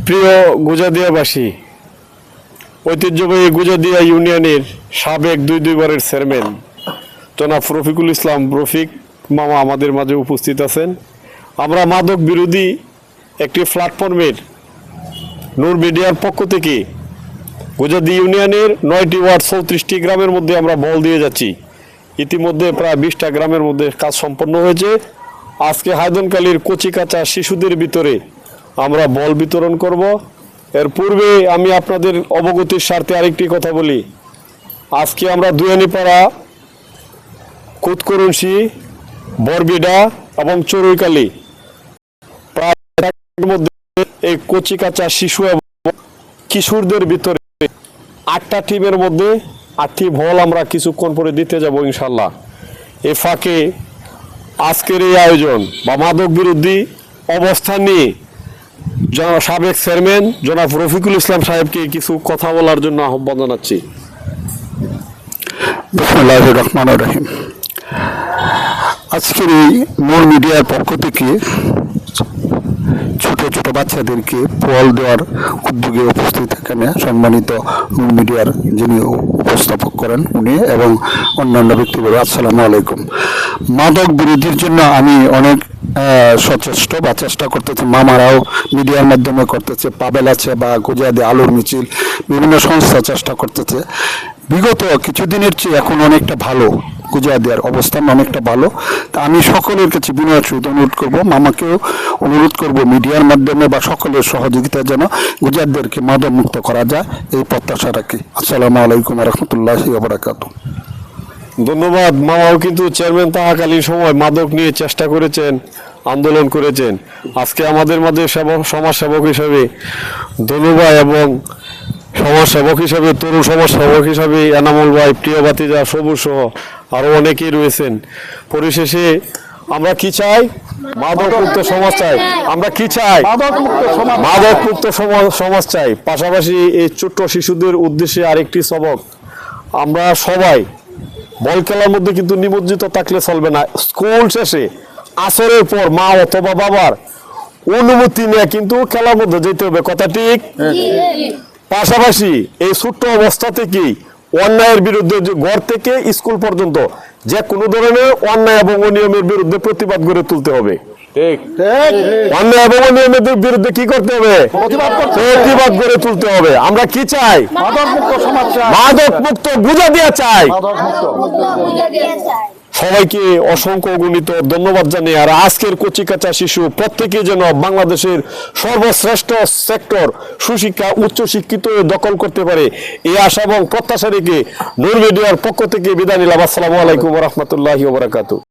প্রিয় গুজাদিয়াবাসী, ঐতিহ্যবাহী গুজাদিয়া ইউনিয়নের সাবেক দুইবারের চেয়ারম্যান জনাব রফিকুল ইসলাম রফিক মামা আমাদের মাঝে উপস্থিত আছেন। আমরা মাদক বিরোধী একটি প্ল্যাটফর্মের নূর মিডিয়ার পক্ষ থেকে গুজাদি ইউনিয়নের 9টি ওয়ার্ড 34টি গ্রামের মধ্যে আমরা বল দিয়ে যাচ্ছি। ইতিমধ্যে প্রায় 20টা গ্রামের মধ্যে কাজ সম্পন্ন হয়েছে। আজকে হায়দনকালীর কচি কাঁচা শিশুদের ভিতরে আমরা বল বিতরণ করব। এর পূর্বে আমি আপনাদের অবগতির স্বার্থে আরেকটি কথা বলি। আজকে আমরা দুয়ানিপাড়া, কুতকরুনশি, বরবিডা এবং চড়ুইকালী প্রায় মধ্যে এই কচি কাঁচা শিশু এবং কিশোরদের ভিতরে 8টা টিমের মধ্যে 8টি বল আমরা কিছুক্ষণ পরে দিতে যাব ইনশাল্লাহ। এ ফাঁকে আজকের এই আয়োজন বা মাদক বিরোধী অবস্থান নিয়ে সাবেক চেয়ারম্যান জনাব রফিকুল ইসলাম সাহেবকে কিছু কথা বলার জন্য আহ্বান জানাচ্ছি। বিসমিল্লাহির রহমানির রহিম। আজকের এই নূর মিডিয়ার পক্ষ থেকে ছোট ছোট বাচ্চাদেরকে ফল দেওয়ার উদ্যোগে উপস্থিত এখানে সম্মানিত নূর মিডিয়ার যিনি উপস্থাপক করেন উনি এবং অন্যান্য ব্যক্তিবর্গ, আসসালামু আলাইকুম। মাদক বিরোধীর জন্য আমি অনেক সচেষ্ট বা চেষ্টা করতেছে, মামারাও মিডিয়ার মাধ্যমে করতেছে, পাবেল আছে বা গুজাদি আলোর মিছিল, বিভিন্ন সংস্থা চেষ্টা করতেছে। বিগত কিছুদিনের চেয়ে এখন অনেকটা ভালো, গুজাদিয়ার অবস্থান অনেকটা ভালো। তা আমি সকলের কাছে বিনয়ের সহিত অনুরোধ করবো, মামাকেও অনুরোধ করব মিডিয়ার মাধ্যমে বা সকলের সহযোগিতা যেন গুজাদিয়ারকে মাদক মুক্ত করা যায়, এই প্রত্যাশা রাখি। আসসালামু আলাইকুম রহমতুল্লাহি ওয়া বারাকাতুহু। ধন্যবাদ। মামাও কিন্তু চেয়ারম্যান থাকাকালীন সময় মাদক নিয়ে চেষ্টা করেছেন, আন্দোলন করেছেন। আজকে আমাদের মাঝে সমাজসেবক হিসাবে ধন্যবাদ এবং সমাজসেবক হিসাবে, তরুণ সমাজসেবক হিসাবে এনামুল ভাই, প্রিয় ভাতিজা, সবুজ সহ আরও অনেকেই রয়েছেন। পরিশেষে আমরা কি চাই? মাদক মুক্ত সমাজ চাই। আমরা কি চাই? মাদক মুক্ত সমাজ চাই। পাশাপাশি এই ছোট্ট শিশুদের উদ্দেশ্যে আরেকটি সবক, আমরা সবাই বল খেলার মধ্যে কিন্তু নিমজ্জিত থাকলে চলবে না। স্কুল শেষে আসরের পর মা অথবা বাবার অনুমতি নিয়ে কিন্তু খেলার মধ্যে যেতে হবে, কথা ঠিক? পাশাপাশি এই ছোট্ট অবস্থা থেকেই অন্যায়ের বিরুদ্ধে, ঘর থেকে স্কুল পর্যন্ত যে কোনো ধরনের অন্যায় এবং অনিয়মের বিরুদ্ধে প্রতিবাদ গড়ে তুলতে হবে। অন্যায় এবং অনিয়মের বিরুদ্ধে কি করতে হবে? প্রতিবাদ গড়ে তুলতে হবে। আমরা কি চাই? মাদক মুক্ত গুজাদিয়া চাই। সবাইকে অসংখ্য গণিত ধন্যবাদ জানিয়ে, আর আজকের কচি কাঁচা শিশু প্রত্যেকে যেন বাংলাদেশের সর্বশ্রেষ্ঠ সেক্টর সুশিক্ষা, উচ্চ শিক্ষিত দখল করতে পারে, এই আশা এবং প্রত্যাশা রেখে নূর মিডিয়ার পক্ষ থেকে বিদায় নিলাম। আসসালামু আলাইকুম ওয়া রাহমাতুল্লাহি ওয়া বারাকাতুহু।